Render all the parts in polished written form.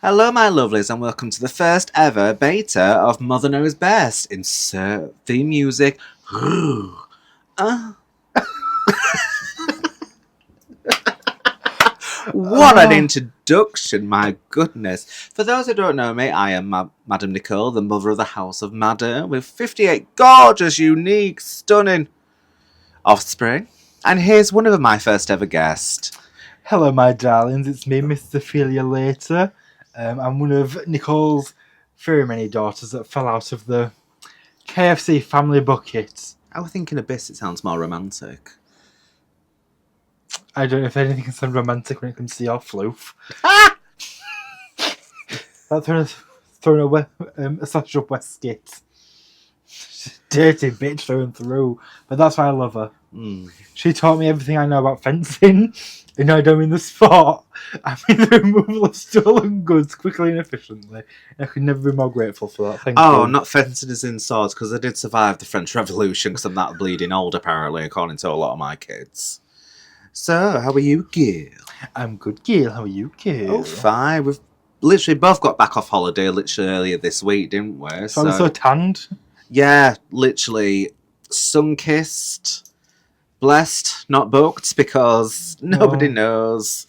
Hello, my lovelies, and welcome to the first ever beta of Mother Knows Best. Insert theme music. Uh, what an Oh, introduction, my goodness. For those who don't know me, I am Madam Nikoal, the mother of the House of Madder, with 58 gorgeous, unique, stunning offspring. And here's one of my first ever guests. hello, my darlings. It's me, Mr. Ophelia later. I'm one of Nicole's very many daughters that fell out of the KFC family bucket. I was thinking Abyss, it sounds more romantic. I don't know if anything can sound romantic when it comes to your floof. That's throwing a social Westgate. Dirty bitch through and through. But that's why I love her. Mm. She taught me everything I know about fencing. And I don't mean the sport. I mean the removal of stolen goods quickly and efficiently. I could never be more grateful for that. Thank Oh, you. not fencing as in swords, because I did survive the French Revolution, because I'm that bleeding old, apparently, according to a lot of my kids. So, how are you, Gil? I'm good, Gail. How are you, Gail? Oh, fine. We've literally both got back off holiday literally earlier this week, didn't we? So I'm so tanned. Yeah, literally sun-kissed, blessed, not booked, because nobody No. knows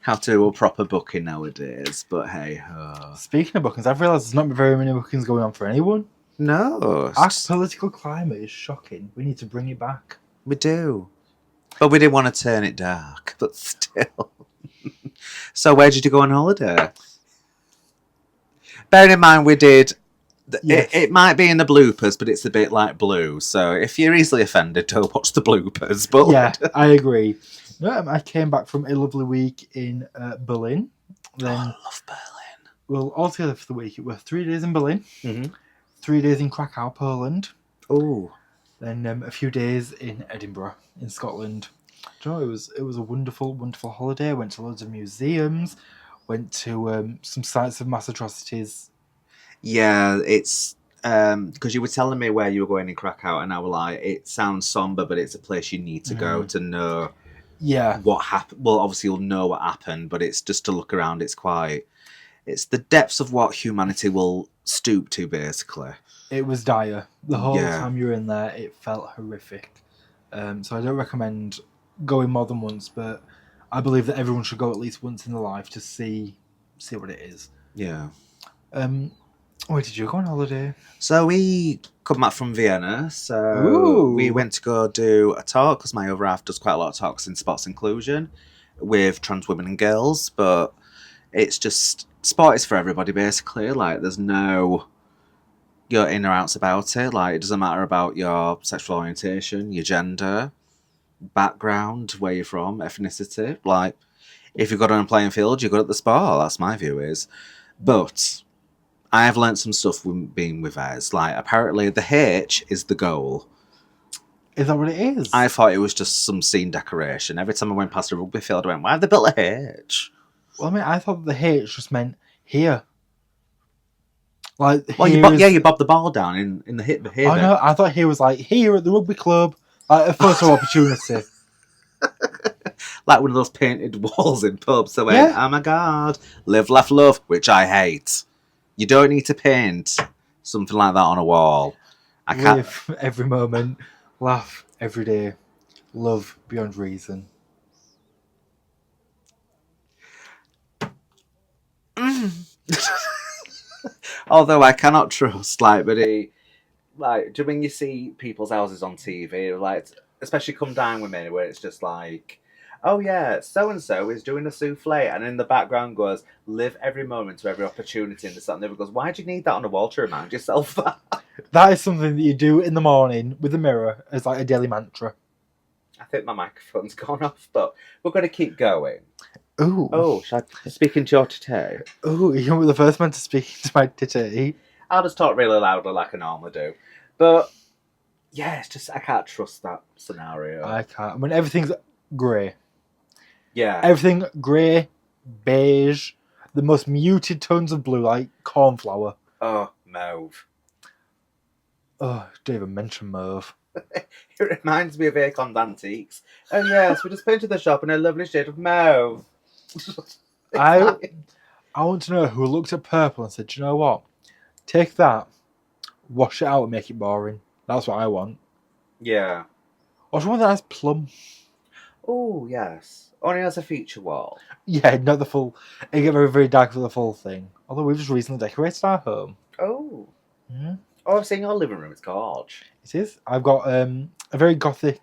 how to do a proper booking nowadays. But hey ho. Speaking of bookings, I've realised there's not very many bookings going on for anyone. No, Our political climate is shocking. We need to bring it back. we do. But we didn't want to turn it dark, but still. So where did you go on holiday? Bearing in mind we did... Yes. It might be in the bloopers, but it's a bit like Blue. So if you're easily offended, don't watch the bloopers. But Yeah, I agree. No, I came back from a lovely week in Berlin. Then, I love Berlin. well, altogether for the week, it was 3 days in Berlin, Mm-hmm. 3 days in Krakow, Poland, Oh, then a few days in Edinburgh, in Scotland. Do you know, it was a wonderful, wonderful holiday. I went to loads of museums, went to some sites of mass atrocities. yeah, it's because you were telling me where you were going in Krakow, and I was like, it sounds somber, but it's a place you need to go to know Yeah, what happened. Well, obviously you'll know what happened, but it's just to look around. It's the depths of what humanity will stoop to, basically. it was dire. The whole Yeah, time you were in there, it felt horrific. So I don't recommend going more than once, but I believe that everyone should go at least once in their life to see what it is. yeah. Um, where did you go on holiday? So we come back from Vienna. So we Ooh, went to go do a talk because my other half does quite a lot of talks in sports inclusion with trans women and girls. But it's just sport is for everybody basically. Like there's no your in or outs about it. Like it doesn't matter about your sexual orientation, your gender, background, where you're from, ethnicity. Like if you're good on a playing field, you're good at the sport. That's my view is. But I have learnt some stuff with being with Ez. Like, apparently, the H is the goal. is that what it is? I thought it was just some scene decoration. Every time I went past a rugby field, I went, why have they built a H? Well, I mean, I thought the H just meant here. Like Well, here is. you bob the ball down in the hit the here Oh bit. no, I thought here was like here at the rugby club, like a photo opportunity. Like one of those painted walls in pubs. So I went, Yeah. oh my god, live, laugh, love, which I hate. You don't need to paint something like that on a wall. I can't. Live every moment, laugh every day, love beyond reason. Although I cannot trust, like, but like, do when you see people's houses on TV, like, especially come down with me, where it's just like, oh yeah, so and so is doing a souffle, and in the background goes, live every moment to every opportunity, and this that, and the other goes, why do you need that on a wall to remind yourself that? That is something that you do in the morning with a mirror as like a daily mantra. I think my microphone's gone off, but we're going to keep going. Ooh, Oh, should I speak into your today? ooh, you were the first man to speak to my titty. I'll just talk really loudly like I normally do. But yeah, it's just I can't trust that scenario. I can't. I mean, everything's grey. Yeah. Everything grey, beige, the most muted tones of blue, like cornflower. Oh, mauve. Oh, don't even mention mauve. It reminds me of Acorn's Antiques. Oh yes, we just painted the shop in a lovely shade of mauve. I I want to know who looked at purple and said, "Do you know what? Take that, wash it out and make it boring." That's what I want. Yeah. Or someone that has plum. Oh, yes. Only has a feature wall. Yeah, not the full. It get very, very dark for the full thing. Although we've just recently decorated our home. Oh. Mm-hmm. Oh, I've seen your living room. It's gorge. It is. I've got a very gothic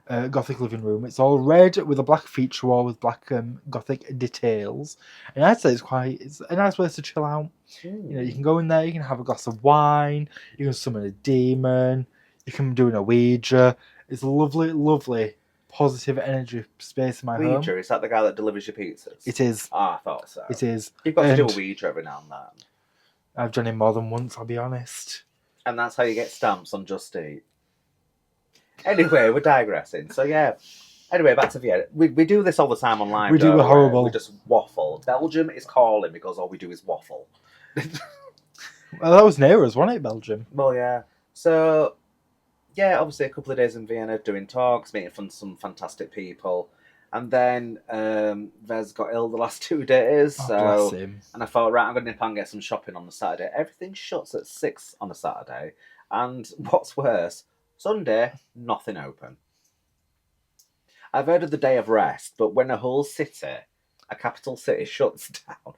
living room. It's all red with a black feature wall with black gothic details. And I'd say it's a nice place to chill out. You know, you can go in there, you can have a glass of wine, you can summon a demon, you can do an Ouija. It's a lovely, lovely, positive energy space in my home. Ouija, is that the guy that delivers your pizzas? It is. Ah, I thought so. It is. You've got to do a Ouija every now and then. I've done it more than once, I'll be honest. And that's how you get stamps on Just Eat. Anyway, we're digressing. So, yeah. Anyway, back to Vienna. We do this all the time on live. We do, we're horrible. We just waffle. Belgium is calling because all we do is waffle. Well, that was near us, wasn't it, Belgium? Well, yeah. So, yeah, obviously a couple of days in Vienna doing talks, meeting some fantastic people. And then Vez got ill the last 2 days. Bless him. And I thought, right, I'm going to nip and get some shopping on the Saturday. Everything shuts at 6 on a Saturday. And what's worse, Sunday, nothing open. I've heard of the day of rest, but when a whole city, a capital city, shuts down,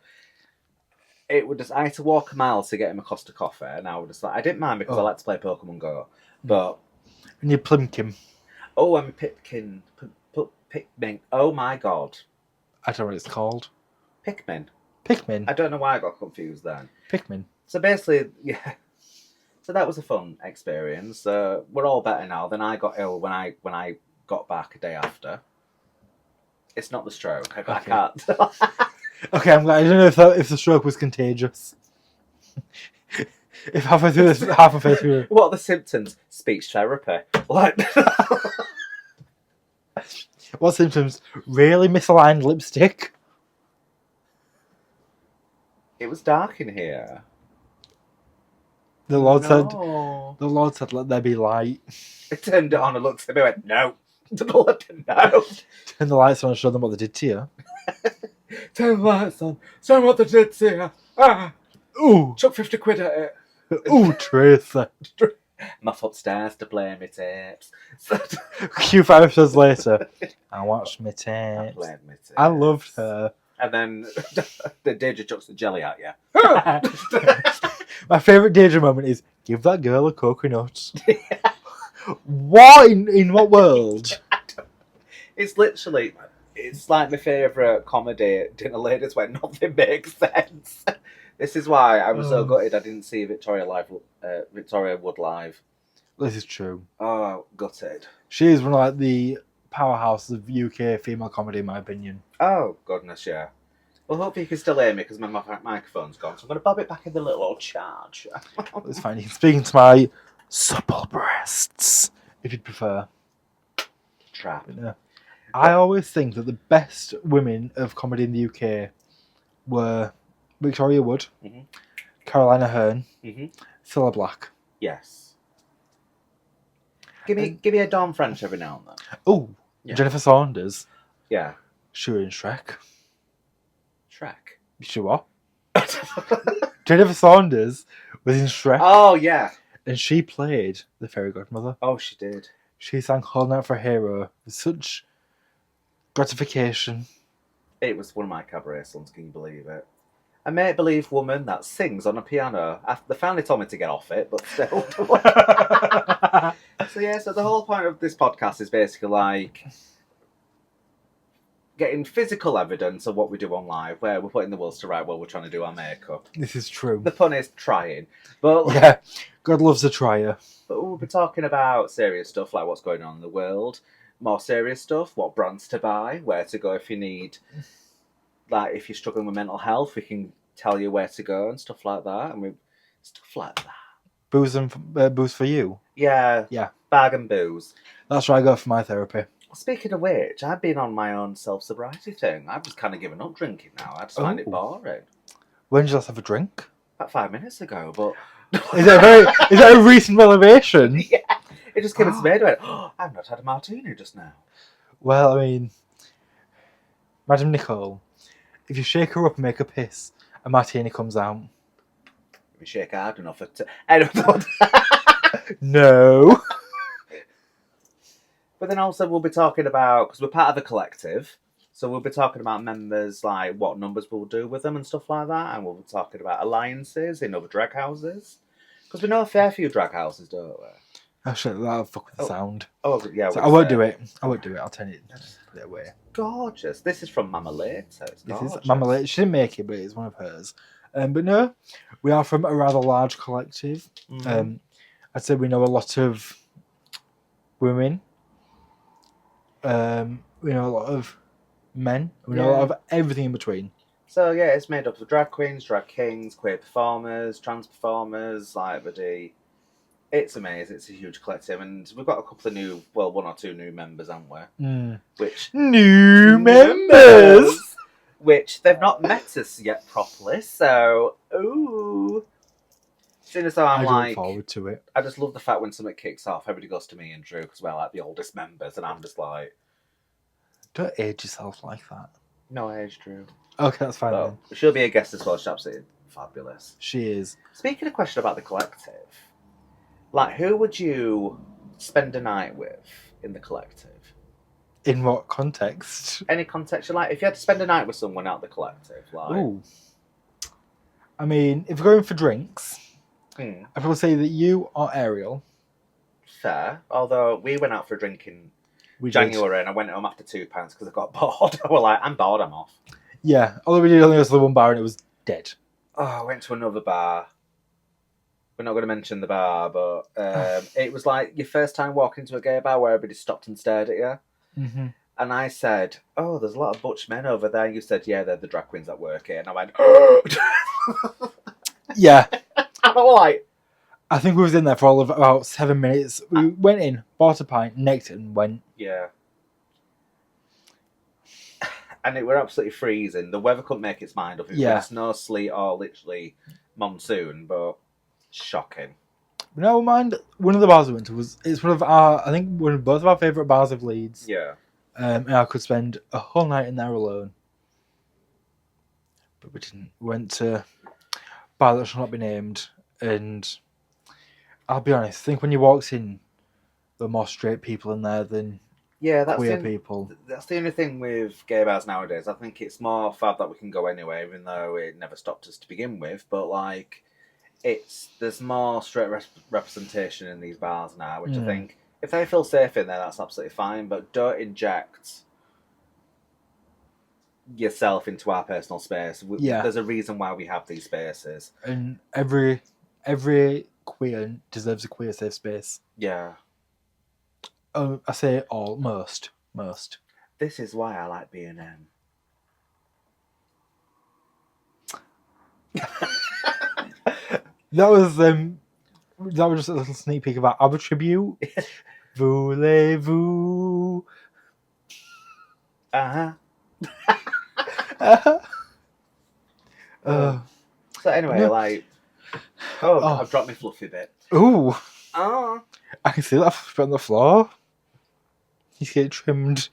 I had to walk a mile to get him a Costa coffee, and I was just like, I didn't mind because I like to play Pokemon Go, but... And you Plimkin. Oh, I'm Pipkin. Pikmin. Oh my god. I don't know what it's called. Pikmin. Pikmin. I don't know why I got confused then. Pikmin. So basically, yeah. So that was a fun experience. We're all better now. Then I got ill when I got back a day after. It's not the stroke. I can't. Okay, I'm glad. I don't know if the stroke was contagious. If halfway through. What are the symptoms? Speech therapy. Like. What symptoms? Really misaligned lipstick. It was dark in here. The Lord said, "Let there be light." I turned it on and looked at me and went, no. No. Turn the lights on and show them what they did to you. Turn the lights on. Show them what they did to you. Ah. Ooh. Chuck 50 quid at it. Ooh, Tracy. I'm off upstairs to play my tapes. Q 5 episodes later, I watched my tapes. I played my tapes. I loved her. And then the Deja chucks the jelly at you. My favourite Deja moment is, give that girl a coconut. What? In what world? It's literally, it's like my favourite comedy, Dinner Ladies, where nothing makes sense. This is why I was so gutted I didn't see Victoria Wood live. This is true. Oh, gutted. She is one of like the powerhouse of UK female comedy, in my opinion. Oh, goodness, yeah. Well, hopefully you can still hear me because my microphone's gone, so I'm going to bob it back in the little old charge. It's fine. You can speak into my supple breasts, if you'd prefer. Trap. Yeah. I always think that the best women of comedy in the UK were Victoria Wood, Carolina Hearn, Cilla Black. Yes. Give me a Dawn French every now and then. Oh, yeah. Jennifer Saunders. Yeah. She was in Shrek. Shrek? She what? Jennifer Saunders was in Shrek. Oh, yeah. And she played the fairy godmother. Oh, she did. She sang Holding Out for a Hero with such gratification. It was one of my cabaret songs, can you believe it? A make-believe woman that sings on a piano. They finally told me to get off it, but still. So the whole point of this podcast is basically like getting physical evidence of what we do on live, where we're putting the worlds to right while we're trying to do our makeup. This is true. The pun is trying. But yeah, God loves a trier. But we'll be talking about serious stuff like what's going on in the world, more serious stuff, what brands to buy, where to go if you need, like if you're struggling with mental health, we can tell you where to go and stuff like that. Stuff like that. Booze for you? Yeah. Yeah. Bag and booze. That's what I got for my therapy. Speaking of which, I've been on my own self-sobriety thing. I've just kind of given up drinking now. I just find it boring. When did you last have a drink? About 5 minutes ago, but... Is that a recent revelation? Yeah. It just came into my head. I went, I've not had a martini just now. Well, I mean, Madam Nikoal, if you shake her up and make her piss, a martini comes out. We shake hard enough for anyway. No. But then also we'll be talking about, because we're part of a collective, so we'll be talking about members, like what numbers we'll do with them and stuff like that, and we'll be talking about alliances in other drag houses, because we know a fair few drag houses, don't we? Oh shit, that'll fuck with the sound. Oh yeah, So I won't do it. I'll turn it, put it away. Gorgeous. This is from Mama Later. This is Mama Later. She didn't make it, but it's one of hers. But no, we are from a rather large collective. Mm-hmm. I'd say we know a lot of women. We know a lot of men. We know a lot of everything in between. So yeah, it's made up of drag queens, drag kings, queer performers, trans performers, like everybody. It's amazing. It's a huge collective, and we've got a couple of new, well, one or two new members, haven't we? Which new members, which they've not met us yet properly. So, ooh. Soon as I'm I look forward to it. I just love the fact when something kicks off, everybody goes to me and Drew because we're like the oldest members, and I'm just like, don't age yourself like that. No age, Drew. Okay, that's fine. So, she'll be a guest as well. She's absolutely fabulous. She is. Speaking of question about the collective, like, who would you spend a night with in the collective? In what context? Any context you like. If you had to spend a night with someone out the collective, like. Ooh. I mean, if we're going for drinks, I will say that you are Ariel. Fair. Although we went out for a drink in January and I went home after £2 because I got bored. I was like, I'm bored, I'm off. Yeah, although we did only go to the one bar and it was dead. Oh, I went to another bar. We're not going to mention the bar, but it was like your first time walking to a gay bar where everybody stopped and stared at you. Mm-hmm. And I said, oh, there's a lot of butch men over there. You said, yeah, they're the drag queens that work here. And I went, yeah. I'm like, I think we was in there for all of about 7 minutes. We went in, bought a pint, necked it and went. Yeah. And it were absolutely freezing. The weather couldn't make its mind up. It was snow, sleet, or literally monsoon, but shocking. No mind. One of the bars we went to it's one of both of our favourite bars of Leeds. Yeah. And I could spend a whole night in there alone. But we didn't. We went to a bar that shall not be named, and I'll be honest, I think when you walked in, there were more straight people in there than queer people. That's the only thing with gay bars nowadays. I think it's more fab that we can go anywhere, even though it never stopped us to begin with. But like, there's more straight representation in these bars now, which I think if they feel safe in there, that's absolutely fine. But don't inject yourself into our personal space. There's a reason why we have these spaces, and every queer deserves a queer safe space. Yeah. I say all, most. This is why I like B&M. That was just a little sneak peek about our tribute. Voulez-vous? So anyway, I've dropped my fluffy bit. Ooh. Oh. I can see that on the floor. He's getting trimmed.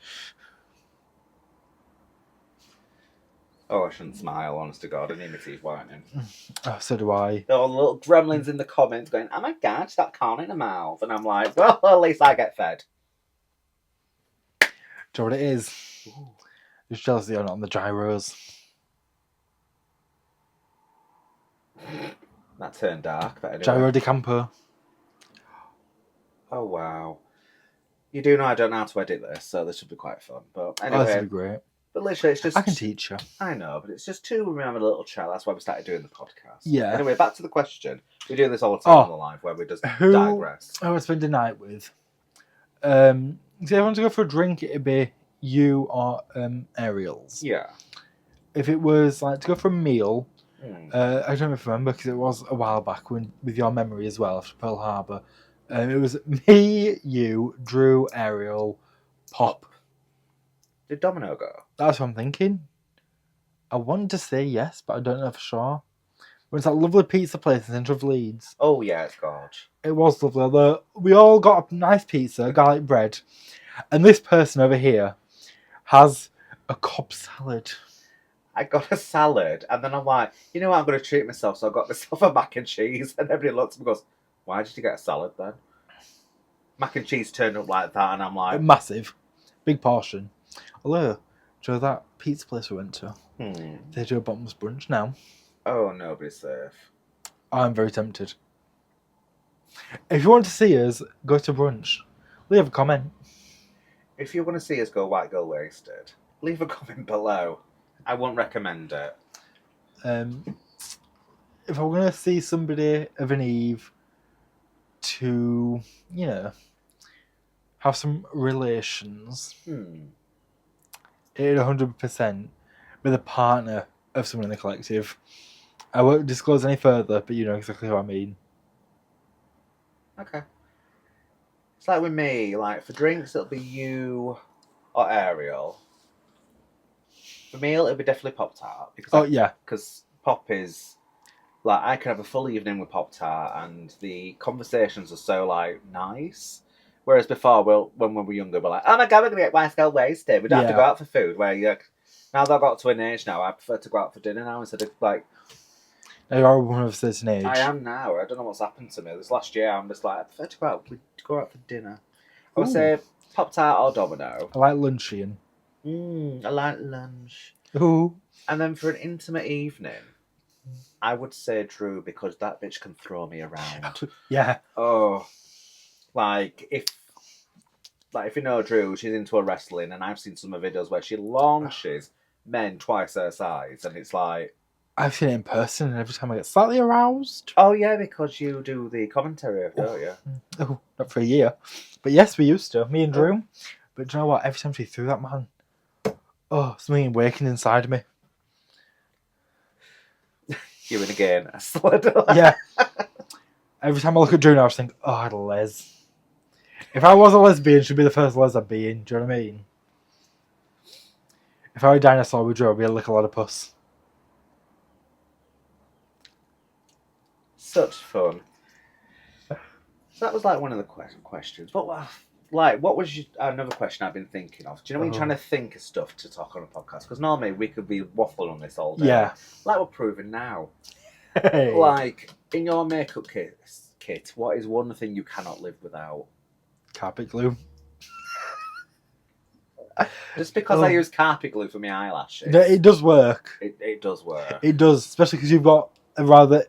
Oh, I shouldn't smile, honest to God. I need my teeth whitening. Oh, so do I. There are little gremlins in the comments going, oh my God, she's got corn in her mouth. And I'm like, well, at least I get fed. Do you know what it is? There's jealousy on the gyros. That turned dark, but anyway. Gyro de Campo. Oh, wow. You do know I don't know how to edit this, so this should be quite fun. But anyway. This would be great. But literally, it's just... I can teach you. I know, but it's just two when we have a little chat. That's why we started doing the podcast. Yeah. Anyway, back to the question. We do this all the time on the live, where we just digress. Who I would spend a night with? So if I want to go for a drink, it'd be you or Ariel's. Yeah. If it was like to go for a meal, I don't remember because it was a while back with your memory as well after Pearl Harbor. It was me, you, Drew, Ariel, Pop. Did Domino go? That's what I'm thinking. I wanted to say yes, but I don't know for sure. It's that lovely pizza place in the centre of Leeds. Oh yeah, it's gorgeous. It was lovely. Although we all got a nice pizza, garlic bread, and this person over here has a Cobb salad. I got a salad, and then I'm like, you know what, I'm going to treat myself, so I got myself a mac and cheese, and everybody looks at me and goes, why did you get a salad then? Mac and cheese turned up like that, and I'm like... Massive. Big portion. Although, do you know that pizza place we went to? They do a bottomless brunch now. Oh, nobody's safe. I'm very tempted. If you want to see us go to brunch, leave a comment. If you want to see us go white girl wasted, leave a comment below. I won't recommend it. If I'm going to see somebody of an eve to, you know, have some relations, it'd 100% be the partner of someone in the collective. I won't disclose any further, but you know exactly what I mean. Okay. It's like with me, like for drinks it'll be you or Ariel. For meal it'll be definitely Pop Tart. Because Pop is like I could have a full evening with Pop Tart and the conversations are so like nice. Whereas before, when we were younger, we're like, oh my god, we're gonna get white girl wasted. We don't have to go out for food. Where now that I've got to an age now, I prefer to go out for dinner now instead of like. You are one of a certain age. I am now. I don't know what's happened to me. This last year, I'm just like, I prefer to go out for dinner. I would say Pop Tart or Domino. I like luncheon. I like lunch. Ooh. And then for an intimate evening, I would say Drew because that bitch can throw me around. Yeah. Oh, if you know Drew, she's into her wrestling, and I've seen some of her videos where she launches men twice her size, and it's like. I've seen it in person, and every time I get slightly aroused. Oh, yeah, because you do the commentary, don't you? Oh, not for a year. But yes, we used to. Me and Drew. But do you know what? Every time she threw that man, something awakened inside of me. You and again. Yeah. Every time I look at Drew now, I just think, I'd les. If I was a lesbian, she'd be the first les I'd be in. Do you know what I mean? If I were a dinosaur with Drew, I'd be a lick a lot of puss. Such fun. So that was like one of the questions. What was another question I've been thinking of? Do you know when you're trying to think of stuff to talk on a podcast? Because normally we could be waffling on this all day. Yeah. Like we're proving now. Hey. Like, in your makeup kit, what is one thing you cannot live without? Carpet glue. Just because I use carpet glue for my eyelashes. No, it does work. It does work. It does, especially because you've got a rather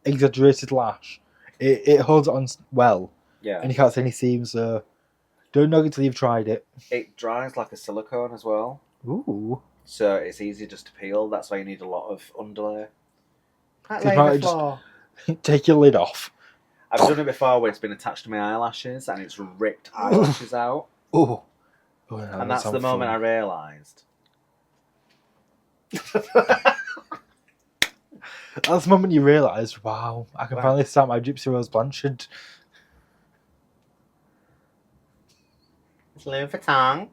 exaggerated lash. It holds it on well. Yeah. And you can't see any seams, so don't know until you've tried it. It dries like a silicone as well. Ooh. So it's easy just to peel. That's why you need a lot of underlay. Take your lid off. I've done it before where it's been attached to my eyelashes and it's ripped eyelashes out. Oh. And that's the moment I realised. That's the moment you realised, wow, I can finally start my Gypsy Rose Blanchard. It's Louis Vuitton.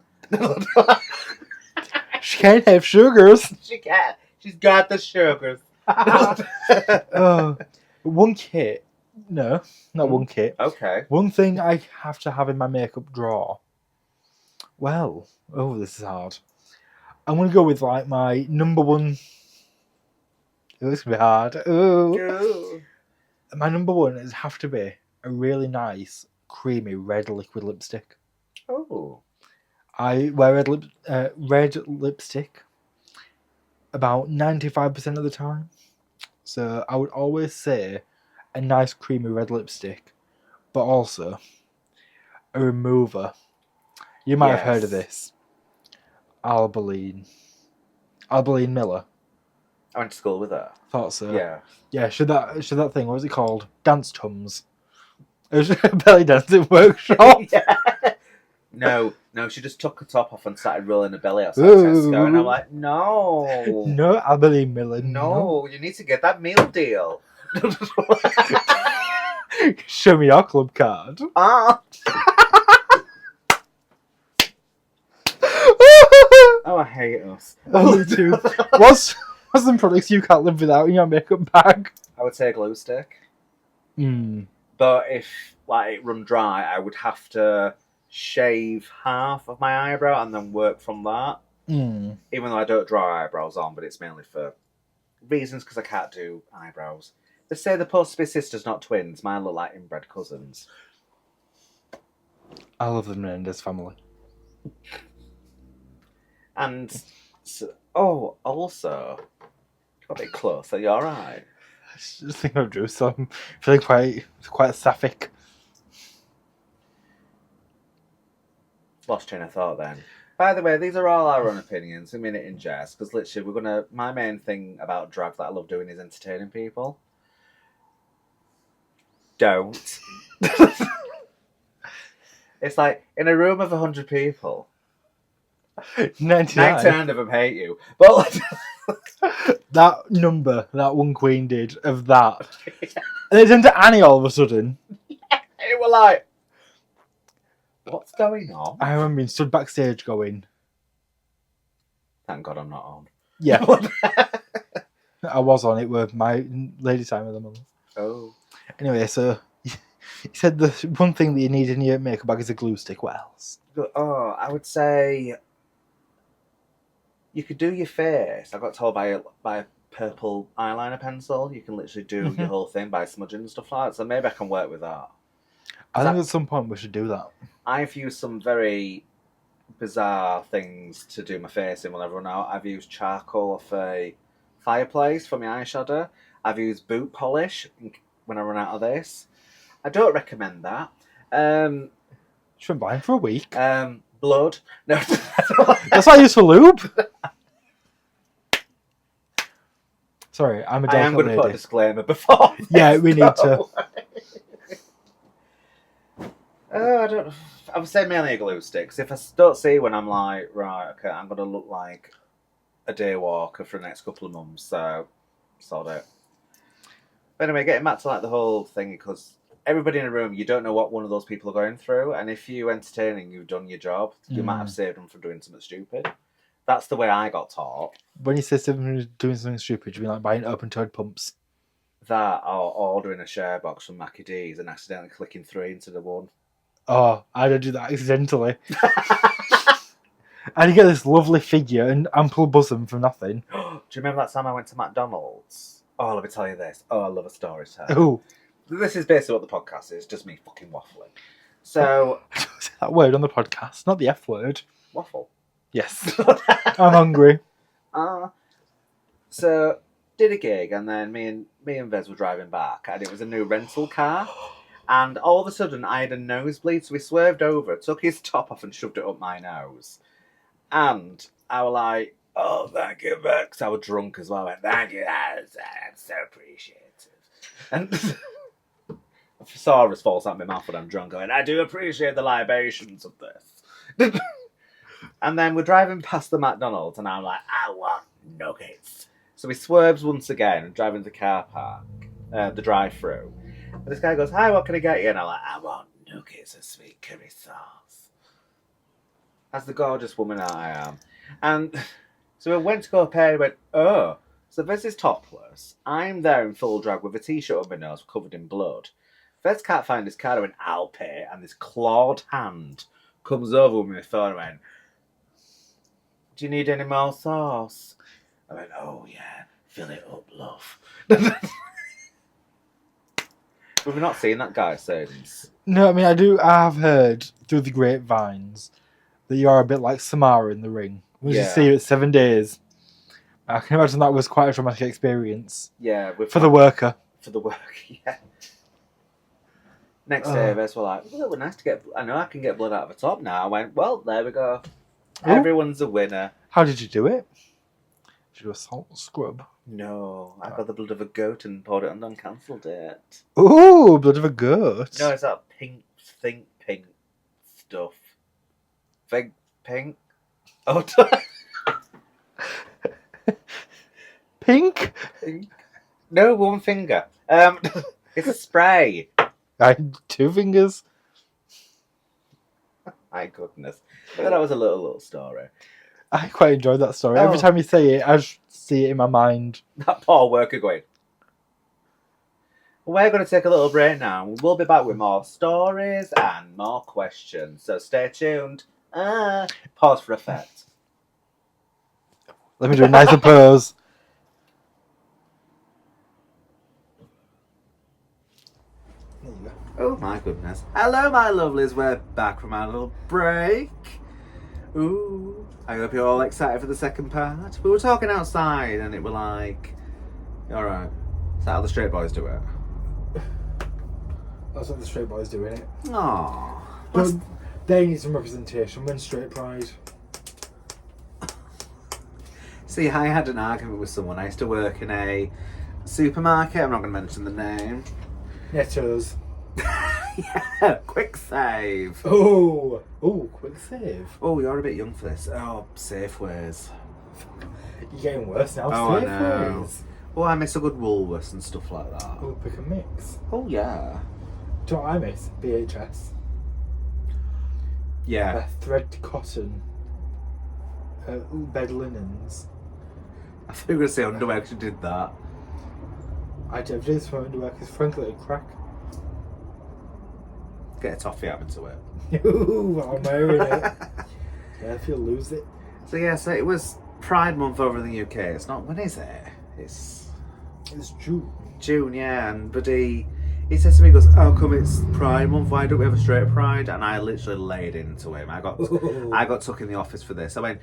She can't have sugars. She can. She's got the sugars. One kit. No, not one kit. Okay. One thing I have to have in my makeup drawer. Well, this is hard. I'm going to go with like my number one. This can be hard. Ooh. My number one is have to be a really nice, creamy red liquid lipstick. Oh. I wear red lipstick about 95% of the time. So I would always say a nice creamy red lipstick, but also a remover. You might have heard of this. Albaline Miller. I went to school with her. Thought so. Yeah. Yeah, should that thing, what was it called? Dance Tums. It was a belly dancing workshop. Yeah. No, she just took her top off and started rolling her belly outside Tesco, and I'm like, no. No, Albaline Miller. No, you need to get that meal deal. Show me your club card. Oh, I hate us. Oh, me too. What's some products you can't live without in your makeup bag? I would say a glue stick. Mm. But if it run dry, I would have to shave half of my eyebrow and then work from that. Mm. Even though I don't draw eyebrows on, but it's mainly for reasons because I can't do eyebrows. They say they're supposed to be sisters, not twins. Mine look like inbred cousins. I love the Menendez family. And also, got a bit close. Are you all right? I just think of Drew, so I'm feeling quite sapphic. Lost train of thought then. By the way, these are all our own opinions. We mean it in jest, because literally my main thing about drag that I love doing is entertaining people. Don't. It's like, in a room of 100 people, 99 of them hate you. But that number that one queen did of that. And it's into Annie all of a sudden. It were like, what's going on? I remember being stood backstage going, thank God I'm not on. Yeah. I was on it with my lady time of the month. Oh. Anyway, so you said the one thing that you need in your makeup bag is a glue stick. What else? Oh, I would say you could do your face. I got told by a purple eyeliner pencil. You can literally do your whole thing by smudging and stuff like that. So maybe I can work with that. I think at some point we should do that. I've used some very bizarre things to do my face in when I run out. I've used charcoal off a fireplace for my eyeshadow. I've used boot polish when I run out of this. I don't recommend that. She's been blind for a week. Blood. No. That's what I use for lube. Sorry, I'm a delicate I am going to lady. put a disclaimer before. Yeah, we need to. I don't. I would say mainly a glue stick. 'Cause if I don't see when I'm like, right, okay, I'm going to look like a day walker for the next couple of months, so sort it. But anyway, getting back to like the whole thing, because everybody in a room, you don't know what one of those people are going through, and if you're entertaining, you've done your job. You might have saved them from doing something stupid. That's the way I got taught. When you say doing something stupid, you mean like buying open-toed pumps? That or ordering a share box from Mackie D's and accidentally clicking 3 instead of 1. Oh, I don't do that accidentally. And you get this lovely figure and ample bosom for nothing. Do you remember that time I went to McDonald's? Oh, let me tell you this. Oh, I love a story time. Ooh. This is basically what the podcast is, just me fucking waffling. So... Say that word on the podcast, not the F word. Waffle. Yes. I'm hungry. So, did a gig, and then me and Vez were driving back, and it was a new rental car. And all of a sudden, I had a nosebleed, so we swerved over, took his top off and shoved it up my nose. And I was like, oh, thank you, Vex. I was drunk as well. I went, thank you, that's so appreciative. And thesaurus falls out my mouth when I'm drunk. I went, I do appreciate the libations of this. And then we're driving past the McDonald's, and I'm like, I want nuggets. So we swerves once again and drive into the car park, the drive-through. And this guy goes, hi, what can I get you? And I'm like, I want nuggets and sweet curry sauce. As the gorgeous woman I am. And so we went to go pay, and went, oh. So Vez is topless. I'm there in full drag with a t-shirt on my nose covered in blood. Vez can't find his card. I went, I'll pay. And this clawed hand comes over with my phone and went, do you need any more sauce? I went, oh yeah, fill it up, love. We've not seen that guy since. No, I mean, I have heard through the grapevines that you are a bit like Samara in The Ring. We just see you at 7 days. I can imagine that was quite a traumatic experience. Yeah. For the worker. For the work, yeah. Next day, Vez were like, well, it was nice to get... I know I can get blood out of a top now. I went, well, there we go. Ooh. Everyone's a winner. How did you do it? Did you do a salt scrub? No, I got the blood of a goat and poured it on and cancelled it. Ooh, blood of a goat. No, it's that pink stuff. Fig pink? Oh, Pink? No, one finger. It's a spray. I had 2 fingers. My goodness. But that was a little story. I quite enjoyed that story. Every time you say it, I just see it in my mind. That poor worker going. We're going to take a little break now. We'll be back with more stories and more questions. So stay tuned. Pause for effect. Let me do a nicer pose. There you go. Oh my goodness. Hello, my lovelies. We're back from our little break. Ooh. I hope you're all excited for the second part. We were talking outside and it were like, alright, is that how the straight boys do it? That's what the straight boys do, innit? Aww. But they need some representation. When straight pride. See, I had an argument with someone. I used to work in a supermarket. I'm not going to mention the name. Nettos. Yeah, quick save. Oh, quick save. Oh, you're a bit young for this. Oh, Safeways. You're getting worse now. Oh, I know. Safeways. Oh, I miss a good Woolworths and stuff like that. Oh, pick and mix. Oh, yeah. Do you know what I miss? BHS. Yeah. Thread cotton. Bed linens. I thought you were going to say underwear because you did that. I do this for underwear because frankly it crack. Get a toffee out into it. Ooh, I'm wearing it. Yeah, if you'll lose it. So yeah, so it was Pride Month over in the UK. It's not, when is it? It's June. June, yeah. And Buddy, he says to me, he goes, "Oh, come, it's Pride Month. Why don't we have a straight Pride?" And I literally laid into him. I got took in the office for this. I went,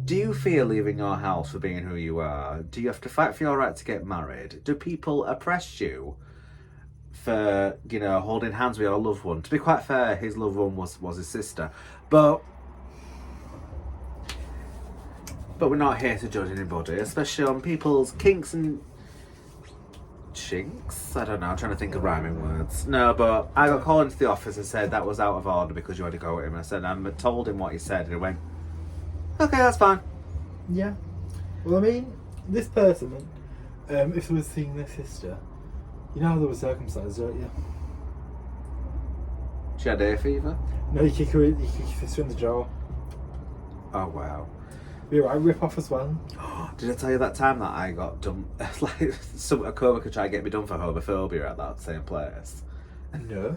"Do you fear leaving your house for being who you are? Do you have to fight for your right to get married? Do people oppress you for, you know, holding hands with your loved one?" To be quite fair, his loved one was his sister. But we're not here to judge anybody, especially on people's kinks and chinks. I don't know, I'm trying to think of rhyming words. No, but I got called into the office and said that was out of order because you had to go with him. And I said, I told him what he said, and he went, "Okay, that's fine." Yeah. Well, I mean, this person, if they were seeing their sister, you know how they were circumcised, don't you? She had hay fever? No, you kick your sister in the jaw. Oh, wow. You're right, rip off as well. Did I tell you that time that I got done, like, a co-worker tried to get me done for homophobia at that same place? No.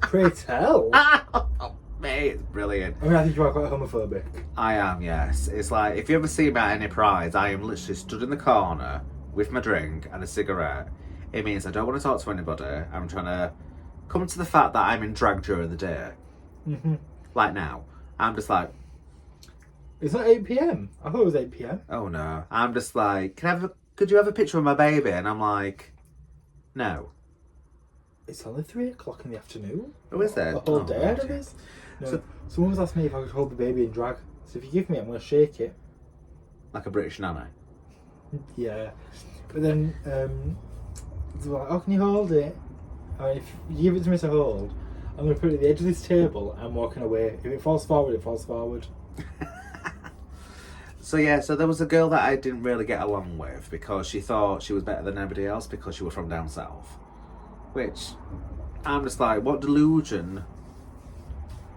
Pray tell. Oh, mate, it's brilliant. I mean, I think you are quite homophobic. I am, yes. It's like, if you ever see me at any prides, I am literally stood in the corner with my drink and a cigarette. It means I don't want to talk to anybody. I'm trying to come to the fact that I'm in drag during the day. Mm-hmm. Like now. I'm just like, It's not 8 p.m. I thought it was 8 p.m. oh no. I'm just like, could you have a picture of my baby? And I'm like, no. It's only 3 o'clock in the afternoon. Oh, is there? A whole Oh, day God, out of yeah. this. No. So- Someone was asking me if I could hold the baby in drag. So if you give me it, I'm going to shake it. Like a British nanny. Yeah. But then, they were like, "Oh, can you hold it?" I mean, if you give it to me to hold, I'm going to put it at the edge of this table and walking away. If it falls forward, it falls forward. So yeah, so there was a girl that I didn't really get along with because she thought she was better than everybody else because she was from down south. Which, I'm just like, what delusion?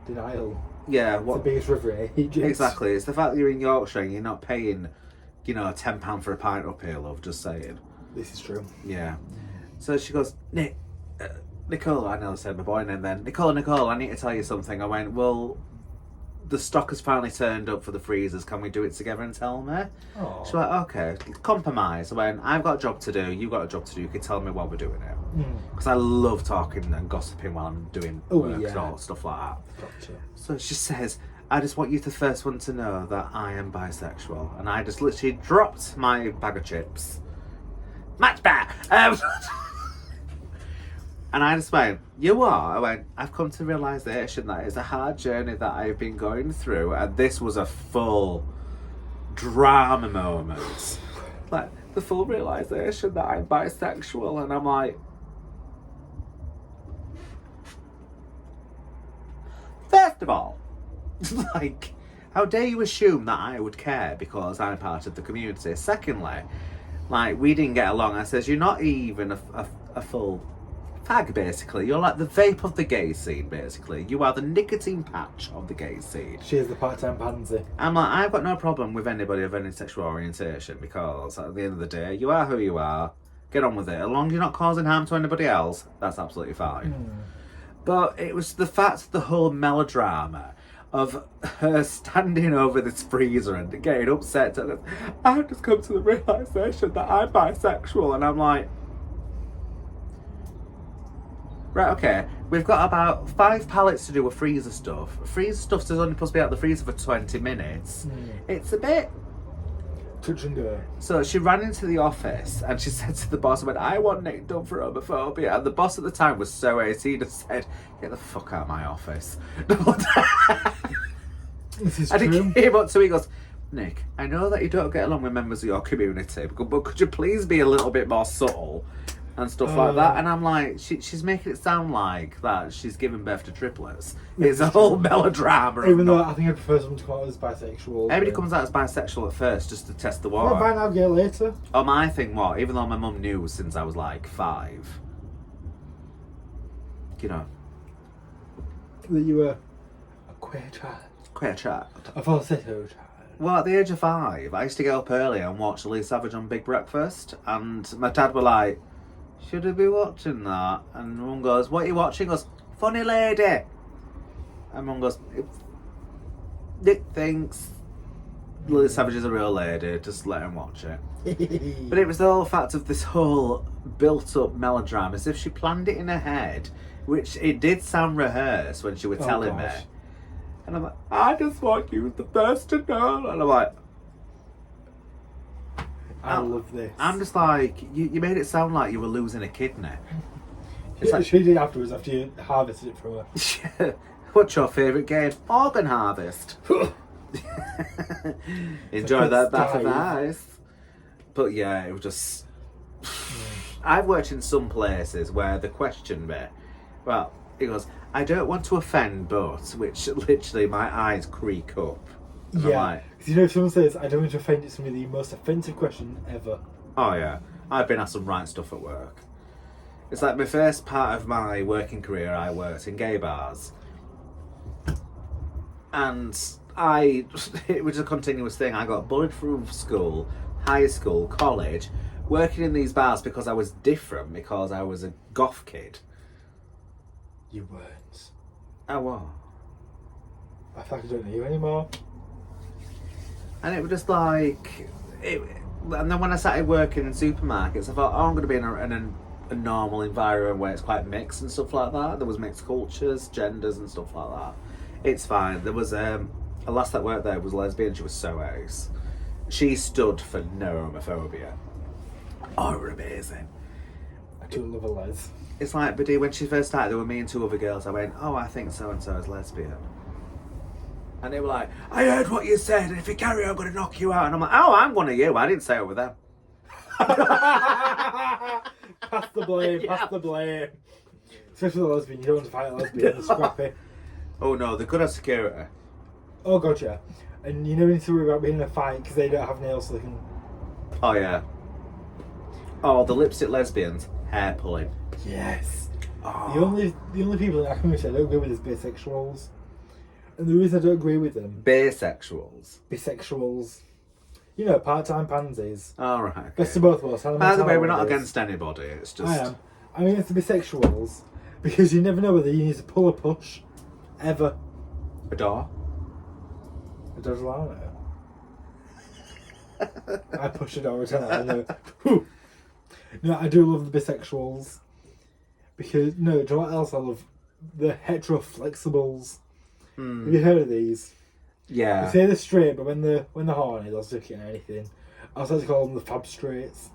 Denial. Yeah, It's what? the biggest river in Egypt. Exactly. It's the fact that you're in Yorkshire and you're not paying, you know, £10 for a pint up here, love. Just saying. This is true. Yeah. So she goes, Nicole, I nearly said my boy name then. Nicole, I need to tell you something. I went, well, the stock has finally turned up for the freezers. Can we do it together and tell me? Oh. She's like, okay, compromise. I went, I've got a job to do, you've got a job to do, you can tell me while we're doing it. Because I love talking and gossiping while I'm doing work and all stuff like that. Gotcha. So she says, I just want you the first one to know that I am bisexual. And I just literally dropped my bag of chips. Match bar! And I just went, you are? I went, I've come to realisation that it's a hard journey that I've been going through, and this was a full drama moment. Like, the full realisation that I'm bisexual, and I'm like, first of all, like, how dare you assume that I would care because I'm part of the community? Secondly, like, we didn't get along. I says, you're not even a full fag, basically. You're like the vape of the gay scene, basically. You are the nicotine patch of the gay scene. She is the part-time pansy. I'm like, I've got no problem with anybody of any sexual orientation because at the end of the day, you are who you are. Get on with it. As long as you're not causing harm to anybody else, that's absolutely fine. But it was the fact of the whole melodrama of her standing over this freezer and getting upset. And I've just come to the realisation that I'm bisexual, and I'm like, right, okay, we've got about 5 pallets to do with freezer stuff. Freezer stuff's only supposed to be out of the freezer for 20 minutes. It's a bit touch and go. So she ran into the office and she said to the boss, I want Nick done for homophobia. And the boss at the time was so ace, he just said, get the fuck out of my office. This is and true. he came up to me, he goes, Nick, I know that you don't get along with members of your community, but could you please be a little bit more subtle and stuff like that? And I'm like, she's making it sound like that she's giving birth to triplets. It's a whole melodrama. Even though I think I prefer someone to come out as bisexual. Everybody comes out as bisexual at first just to test the water. Well, by now, gay later. Oh, my thing, what? Even though my mum knew since I was like 5, you know, That you were a queer child. queer child. A falsetto child. Well, at the age of 5, I used to get up early and watch Lee Savage on Big Breakfast, and my dad were like, should I be watching that? And mum goes, what are you watching? He goes, Funny Lady. And mum goes, Nick thinks Lee Savage is a real lady, just let him watch it. But it was the whole fact of this whole built-up melodrama, as if she planned it in her head, which it did sound rehearsed when she was telling me. And I'm like, I just want you the first to know. And I'm like, I love this. I'm just like, you made it sound like you were losing a kidney. It's Like, she did afterwards after you harvested it from her. What's your favourite game? Organ Harvest. Enjoy that bath of ice. But yeah, it was just... I've worked in some places where the question bit, well, he goes, I don't want to offend, but, which literally my eyes creak up. And I'm Yeah, like, because you know if someone says, I don't want to offend, it's going to be the most offensive question ever. oh yeah, I've been asked some right stuff at work. It's like my first part of my working career, I worked in gay bars. And it was a continuous thing. I got bullied through school, high school, college, working in these bars because I was different, because I was a goth kid. You weren't. Oh, what? I feel like I don't know you anymore. And it was just like... and then when I started working in supermarkets, I thought, I'm going to be in a normal environment where it's quite mixed and stuff like that. There was mixed cultures, genders and stuff like that. It's fine. There was a lass that worked there was lesbian. She was so ace. She stood for no homophobia. Oh, it was amazing. I do love a les. It's like, buddy, when she first started, there were me and 2 other girls. I went, oh, I think so-and-so is lesbian. And they were like, I heard what you said, and if you carry on, I'm going to knock you out. And I'm like, oh, I'm one of you. I didn't say it with them. Pass the blame, pass the blame. Especially the lesbian, you don't want to fight a lesbian, they're scrappy. Oh, no, they're good at security. Oh, god, yeah. And you never need to worry about being in a fight because they don't have nails so they can... Oh, yeah. Oh, the lipstick lesbians, hair pulling. Yes. Oh. The only people in our community I don't agree with is bisexuals. And the reason I don't agree with them... Bisexuals. Bisexuals. You know, part-time pansies. All right. Okay. Best of both worlds. By the way, we're not against anybody. It's just... I am. I'm against the bisexuals because you never know whether you need to pull or push. Ever. A door? It does allow it. I push a door every time I know. No, I do love the bisexuals. Because, no, do you know what else I love? The hetero-flexibles. Have you heard of these? Yeah. They say they're straight, but when they're horny, they'll stick it in anything. I was like to call them the fab straights.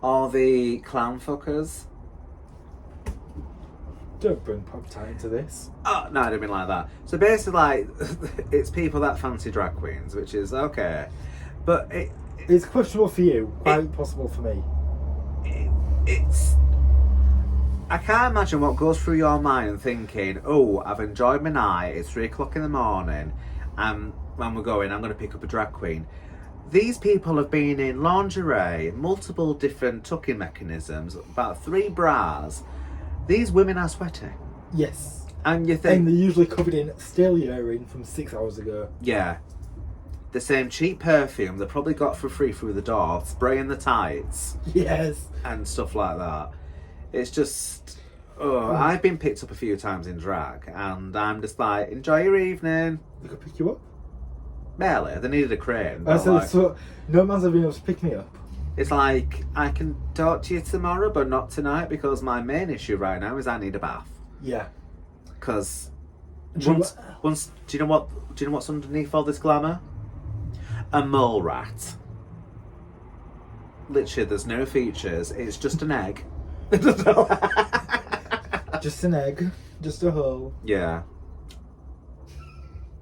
Or the clown fuckers. Don't bring pop time into this. Oh, no, I didn't mean like that. So basically, like, it's people that fancy drag queens, which is okay. But it's questionable for you, quite possible for me. It's... I can't imagine what goes through your mind thinking, oh, I've enjoyed my night, it's 3 o'clock in the morning, and when we're going, I'm going to pick up a drag queen. These people have been in lingerie, multiple different tucking mechanisms, about 3 bras. These women are sweaty. Yes. And you think... And they're usually covered in stale urine from 6 hours ago. Yeah. The same cheap perfume they probably got for free through the door, spraying the tights. Yes. And stuff like that. It's just... Oh, I've been picked up a few times in drag, and I'm just like, enjoy your evening. They could pick you up. Barely. They needed a crane. I but said, like, so no man's ever been able to pick me up. it's like, I can talk to you tomorrow, but not tonight, because my main issue right now is I need a bath. Yeah. Because Do you once, do you know what's underneath all this glamour? A mole rat. Literally, there's no features. It's just an egg. Just an egg. Just a hole. Yeah.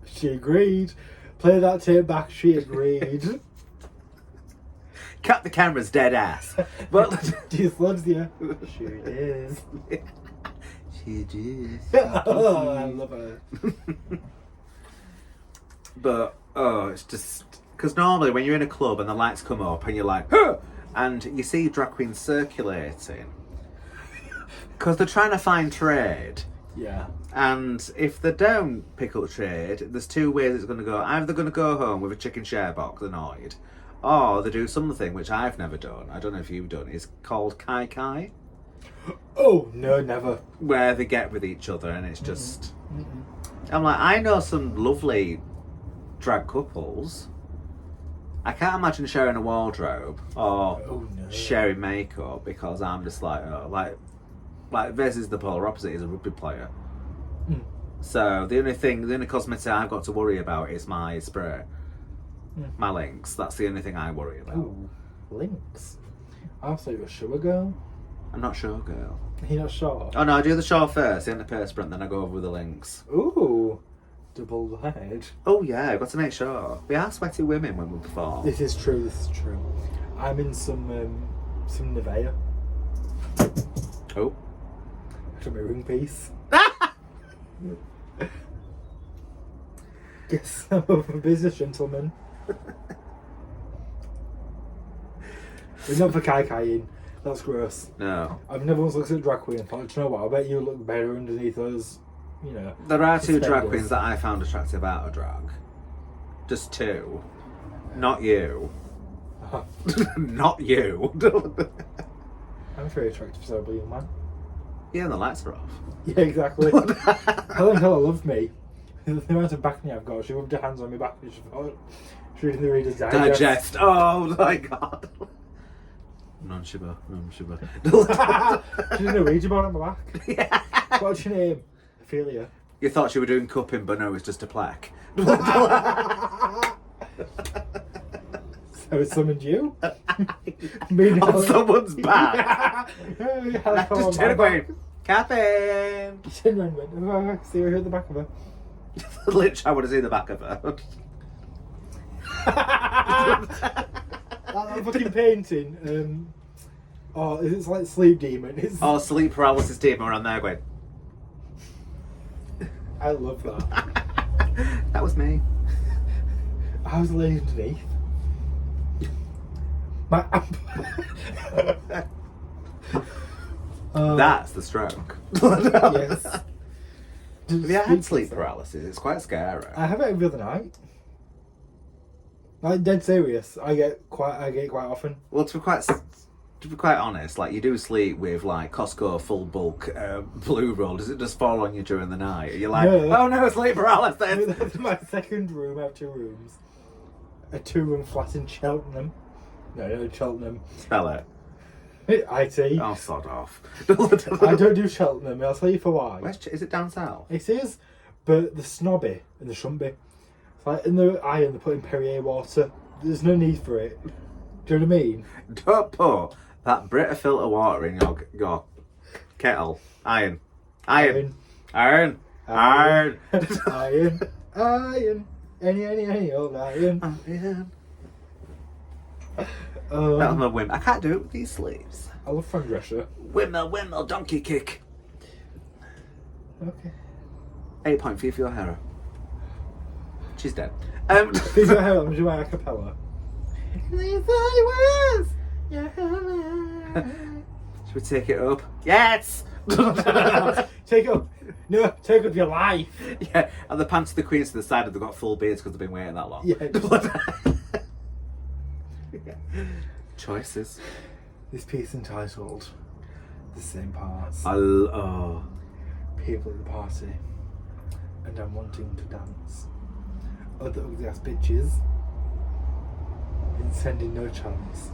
She agreed. Play that tape back. She agreed. Cut the camera's dead ass. But She loves you. She is. she did. Oh, I love her. But it's just because normally when you're in a club and the lights come up and you're like, huh! And you see drag queens circulating because they're trying to find trade. Yeah. And if they don't pick up trade, there's two ways it's going to go. Either they're going to go home with a chicken share box annoyed, or they do something which I've never done. I don't know if you've done. It's called kai kai, Oh, no, never. where they get with each other and it's just. I'm like, I know some lovely drag couples. I can't imagine sharing a wardrobe or Oh, no. sharing makeup because I'm just like, oh, like this is the polar opposite. He's a rugby player. Mm. So the only cosmetic I've got to worry about is my spray, my links. That's the only thing I worry about. Ooh, links. I thought you were a shower girl. I'm not sure, girl. You're not sure? Oh no, I do the shawl first, then the perspirant, then I go over with the links. Ooh, double head. Oh yeah, I've got to make sure. We are sweaty women when we perform. This is true. This is true. I'm in some Nivea. Oh. To my ring piece. Guess I'm a business gentleman. We're not for kai-kaiing. That's gross. No. I've never once looked at a drag queen and thought, do you know what, I bet you look better underneath those, you know. There are two drag suspenders. queens that I found attractive out of drag. Just two. Not you. Not you. I'm very attractive, so young man. Yeah, and the lights are off. Yeah, exactly. Helen Keller loved me. The amount of backing I've got, she rubbed her hands on my back and she thought she was reading the Reader's Digest. Digest. Oh my god. Non-shiba. She didn't read about it on my back. Yeah. What's your name? Ophelia. You thought she were doing cupping, but no, it's just a plaque. So it summoned you? On someone's back. Just turn away. Caffeine. Turn around and went, oh, see her at the back of her. Literally, I want to see the back of her. That fucking painting. It's like Sleep Demon. Oh, sleep paralysis demon around there going. I love that. That was me. I was laying underneath. My That's the stroke. yes. Have you had sleep paralysis? It's quite scary. I have it every other night. Like dead serious. I get it quite often. Well, to be quite honest, like you do sleep with like Costco full bulk blue roll. Does it just fall on you during the night? You're like, No. oh no, sleep paralysis. That's my second room. I have two rooms. A 2-room flat in Cheltenham. No, Cheltenham. Spell it. IT. Oh, sod off. I don't do Cheltenham. I'll tell you for why. Is it down south? It is, but the snobby and the shouldn't be. It's like in the iron they're putting Perrier water. There's no need for it. Do you know what I mean? Don't put that Brita filter water in your kettle. Iron. Iron. Any old iron. That was my whim. I can't do it with these sleeves. I love Fran Drescher. Windmill, donkey kick. Okay. 8 point for your hero. She's dead. Please don't have them. Do my acapella. Should we take it up? Yes! Take up. No, take up your life. Yeah, and the pants of the queens to the side have got full beards because they've been waiting that long. Yeah. Choices. This piece entitled the same parts. Oh. People at the party, and I'm wanting to dance. Other ugly ass bitches, intending no chance.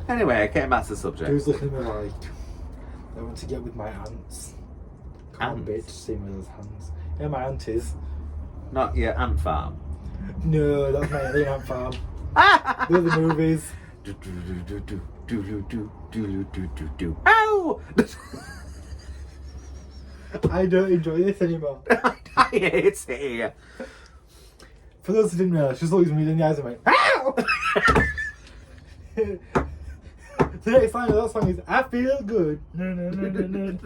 Anyway, getting back to the subject. Who's looking at me like, I want to get with my aunts. Come on, bitch, Ants? see me with those hands. Yeah, my aunties. Not your ant farm. No, that's my alien ant farm. They're the movies. Ow! I don't enjoy this anymore. I hate it here. For those who didn't know, she just looked at me in the eyes and went, ow! The next line of that song is, I feel good. No.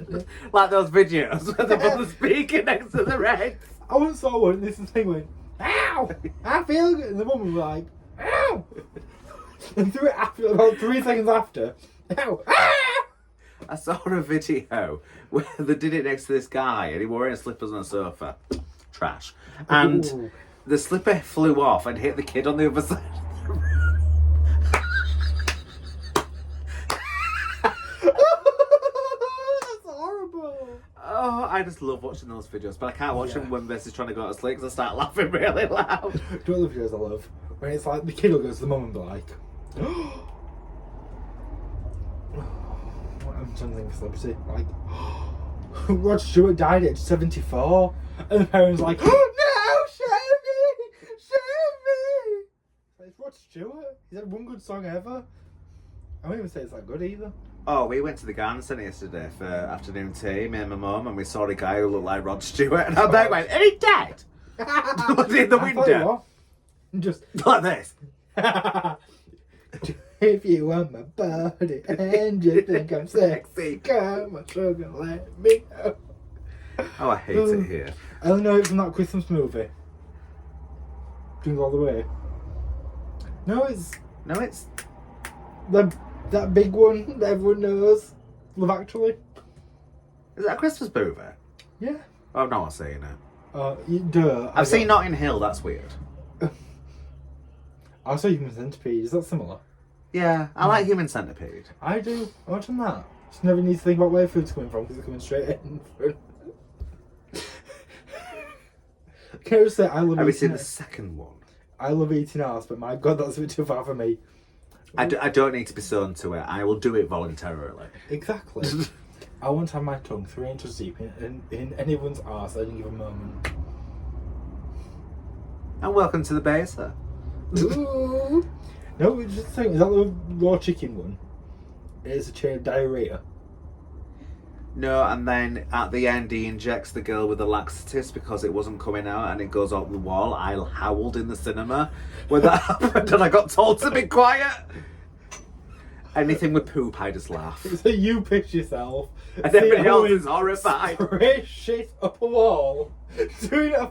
Like those videos where the mother's speaking next to the Rex. I once saw one, this thing went, ow! I feel good. And the woman was like, ow! And threw it after, about 3 seconds after, ow! Ah! I saw a video where they did it next to this guy and he wore his slippers on a sofa. Trash. And Ooh. the slipper flew off and hit the kid on the other side. That's horrible. Oh, I just love watching those videos, but I can't watch Yeah. them when Bess is trying to go to sleep because I start laughing really loud. Do you know the videos I love? When it's like, the kid will go to the mum and be like, I'm trying to think of celebrity. Like, Rod Stewart died at age 74. And the parents are like, oh no, share me! It's Rod Stewart. He's had one good song ever. I won't even say it's that good either. Oh, we went to the garden centre yesterday for afternoon tea, me and my mum, and we saw a guy who looked like Rod Stewart, and I bet went, "Are he dead?" In the I window, tell you what, just like this. if you want my body and you think I'm sexy, come on, sugar, let me know. Oh, I hate it here. I don't know it from that Christmas movie. Jingle All the Way. No, it's No, it's that big one that everyone knows. Love Actually. is that a Christmas movie? Yeah. Oh no, I've seen it. Duh. I've seen Notting Hill. That's weird. I saw Human Centipede. Is that similar? Yeah, I like Human Centipede. I do. Watching that. Just never need to think about where food's coming from because it's coming straight in. Can I just say I love Have you eating seen the it. second one? I love eating arse, but my god, that's a bit too far for me. I don't need to be sewn to it. I will do it voluntarily. Exactly. I want to have my tongue 3 inches deep in anyone's arse at any given moment. And welcome to the Baser. Ooh. No, it's just saying, is that the raw chicken one? It's a chain of diarrhea. No, and then at the end he injects the girl with the laxatives because it wasn't coming out and it goes out the wall. I howled in the cinema when that happened and I got told to be quiet. Anything with poop, I just laugh. So you piss yourself. And everybody else Owen is horrified. spray shit up a wall, doing a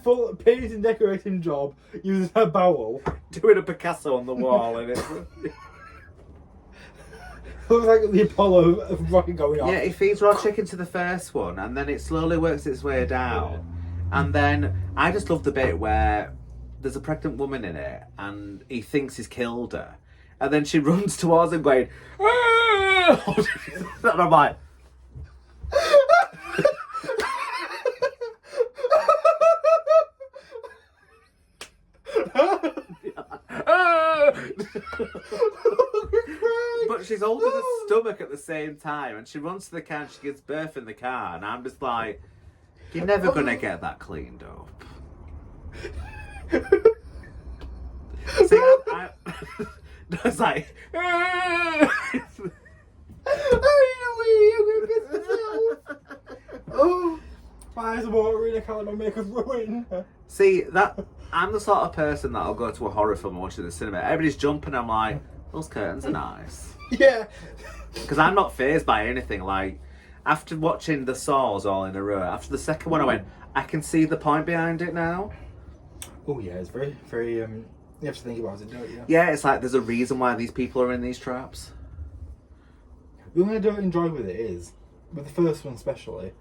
full painting and decorating job using a bowel. Doing a Picasso on the wall and it. Looks like the Apollo rocket going off. Yeah, he feeds raw chicken to the first one and then it slowly works its way down. And then I just love the bit where there's a pregnant woman in it and he thinks he's killed her. And then she runs towards him going, "Ah!" And I'm like, "Ah!" But she's holding her stomach at the same time and she runs to the car and she gives birth in the car and I'm just like, you're never gonna get that cleaned up. See, I it's like, Oh, my eyes are watering. I can't make us ruin. see that I'm the sort of person that'll go to a horror film and watch it in the cinema. Everybody's jumping. I'm like, those curtains are nice Yeah. because I'm not fazed by anything. Like after watching the Saws all in a row, after the second one, I went, I can see the point behind it now. Oh yeah, it's very, very. You have to think about it, don't you? Yeah, it's like there's a reason why these people are in these traps. The only thing I don't enjoy with it is, with the first one especially,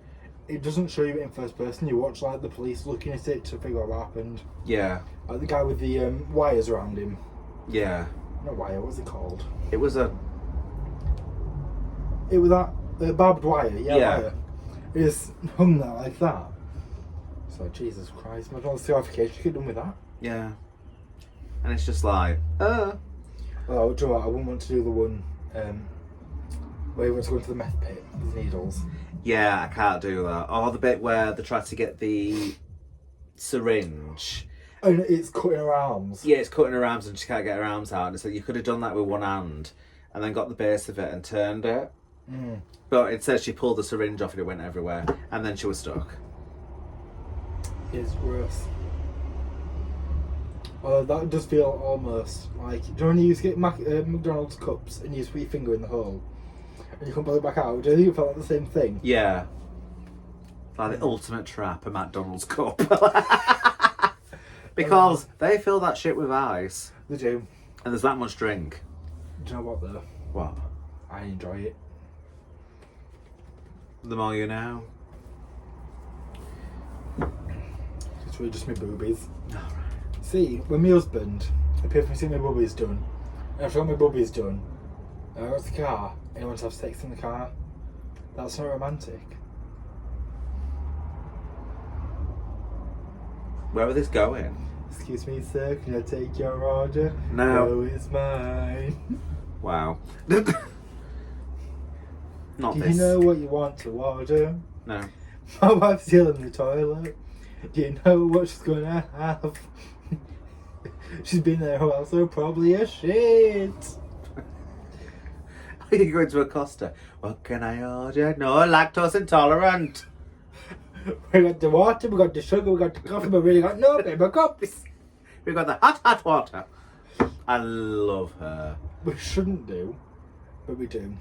it doesn't show you it in first person. You watch like the police looking at it to figure out what happened. Yeah, Like the guy with the wires around him. yeah. Not wire. What's it called? It was a It was that barbed wire, Yeah. wire. It just hung there like that. So Jesus Christ, McDonald's certification, get done with that. Yeah. And it's just like, Well, do you know what? I wouldn't want to do the one where you want to go into the meth pit with needles. yeah, I can't do that. Or the bit where they try to get the syringe. And it's cutting her arms. Yeah, it's cutting her arms and she can't get her arms out. And it's like, you could have done that with one hand and then got the base of it and turned it. Mm. But instead she pulled the syringe off and it went everywhere. And then she was stuck. It's gross. That does feel almost like, do you know when you used to get McDonald's cups and you just put your finger in the hole and you can't pull it back out? Do you think it felt like the same thing? Yeah. Like the ultimate trap, a McDonald's cup. Because they fill that shit with ice. They do. And there's that much drink. Do you know what though? What? I enjoy it. The more you know. It's really just my boobies. Alright. See, when my husband appeared for me to see my boobies done, and after I got my boobies done, I got to the car and I want to have sex in the car. That's not romantic. Where was this going? Excuse me, sir, can I take your order? No. It's mine. Wow. Not Do this. you know what you want to order? No. My wife's still in the toilet. Do you know what she's gonna have? She's been there a while, so probably a shit. Are you going to a Costa? What can I order? No, lactose intolerant. We got the water, we got the sugar, we got the coffee, but we really got no paper cups. We got the hot water. I love her. We shouldn't do, but we do.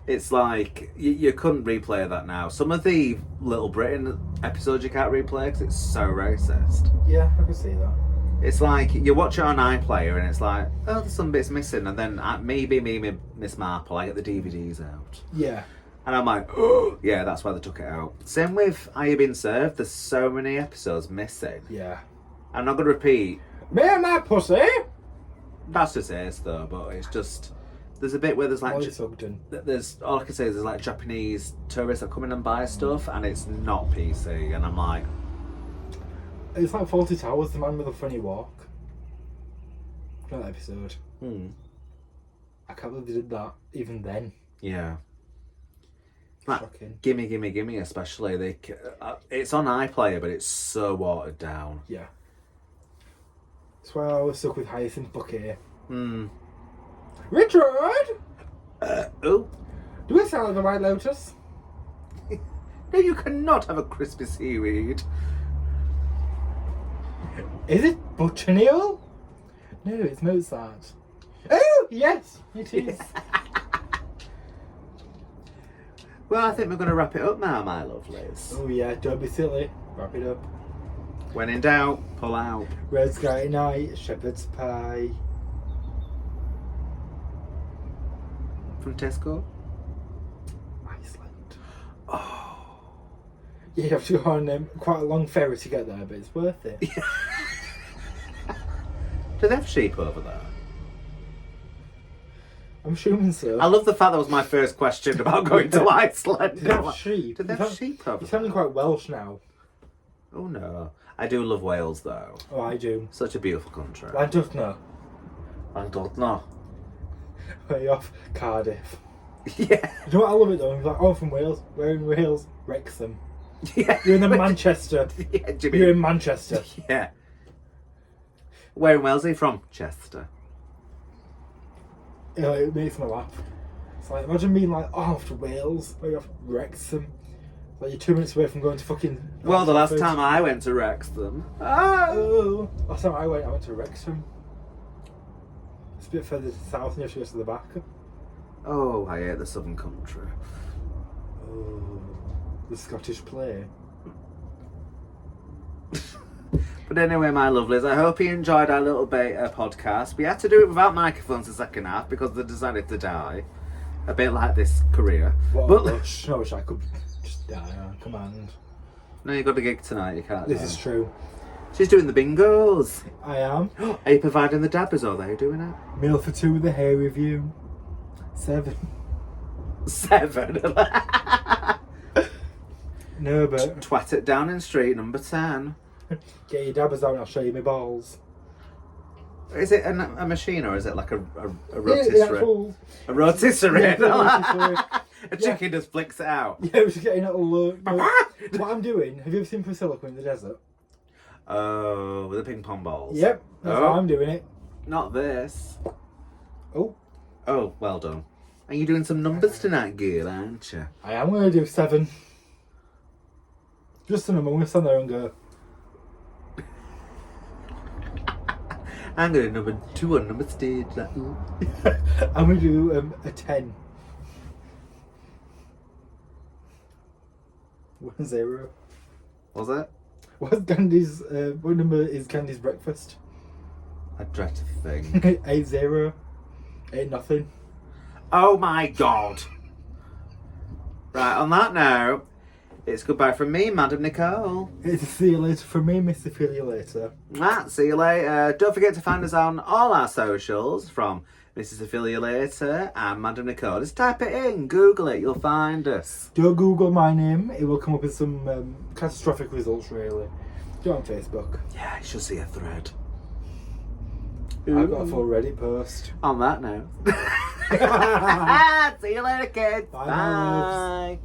It's like, you couldn't replay that now. Some of the Little Britain episodes you can't replay because it's so racist. Yeah, I can see that. It's like, you watch it on iPlayer and it's like, oh, there's some bits missing. And then me, Miss Marple, I get the DVDs out. Yeah. And I'm like, oh, yeah, that's why they took it out. Same with Are You Being Served? There's so many episodes missing. Yeah. I'm not going to repeat. Me and my pussy! That's just it, though, but it's just... There's a bit where there's like... Molly Sugden. There's all I can say is there's like Japanese tourists that come in and buy stuff and it's not PC. And I'm like... It's like Faulty Towers, the man with a funny walk. That episode. I can't believe they did that even then. Yeah. Like, Shocking. Gimme, especially. It's on iPlayer, but it's so watered down. Yeah. That's why I was stuck with Hyacinth Bouquet. Richard! Oh. Do we sound like a White Lotus? No, you cannot have a crispy seaweed. Is it Buchanil? No, it's Mozart. Oh, yes, it is. Well, I think we're going to wrap it up now, my lovelies. Oh yeah, don't be silly. Wrap it up. When in doubt, pull out. Red Sky Night, Shepherd's Pie. From Tesco? Iceland. Oh. Yeah, you have to go on quite a long ferry to get there, but it's worth it. Do they have sheep over there? I'm assuming so. I love the fact that was my first question about going to Iceland. Do they have sheep? Do they have sheep over You're there? sounding quite Welsh now. Oh no. I do love Wales though. Oh, I do. Such a beautiful country. I don't know. I don't know. Way off Cardiff. Yeah. You know what I love it though? I'm like, oh, I'm from Wales. We're in Wales. Wrexham. Yeah. You're in the Manchester. Yeah, Jimmy. You're in Manchester. Yeah. Where in Wales are you from? Chester. You know, it makes me laugh. It's like, imagine being like, oh, I'm off to Wales. Way off Wrexham. Like, you're 2 minutes away from going to fucking... Well, the last time I went to Wrexham. Oh! Last time I went to Wrexham. It's a bit further south and you have to go to the back. Oh, I hate the southern country. Oh, the Scottish play. But anyway, my lovelies, I hope you enjoyed our little beta podcast. We had to do it without microphones the second half because they decided to die. A bit like this career. What But a rush. I wish I could just die on command. no, you got a gig tonight, you can't. This is true. She's doing the bingos. I am. Are you providing the dabbers or are they doing it? Meal for two with a hair review. 7. 7. No, but Twat it down in street number 10. get your dabbers out and I'll show you my balls. Is it a machine or is it like a Yeah, rotisserie? A rotisserie. Yeah, the rotisserie. A chicken just flicks it out. Yeah, we're just getting a little. What I'm doing, have you ever seen Priscilla in the desert? Oh, with the ping pong balls. Yep, that's how I'm doing it. Not this. Oh. Oh, well done. Are you doing some numbers tonight, girl, aren't you? I am going to do 7. Just a number, I'm going to stand there and go. I'm going to number 2 on number stage. Like, ooh. I'm going to do a 10. 1-0. Was it? What's Candy's? What number is Candy's breakfast? I dread to think. 8-0. 8-0. Oh my god. Right, on that note, it's goodbye from me, Madam Nikoal. It's a see you later from me, Miss Ophelia later. See you later. Don't forget to find us on all our socials from Mrs. Ophelia Later and Madam Nikoal. Just type it in, Google it, you'll find us. Don't Google my name, it will come up with some catastrophic results, really. Do it on Facebook. Yeah, you should see a thread. I've got a full Reddit post. On that note. See you later, kids. Bye, Bye.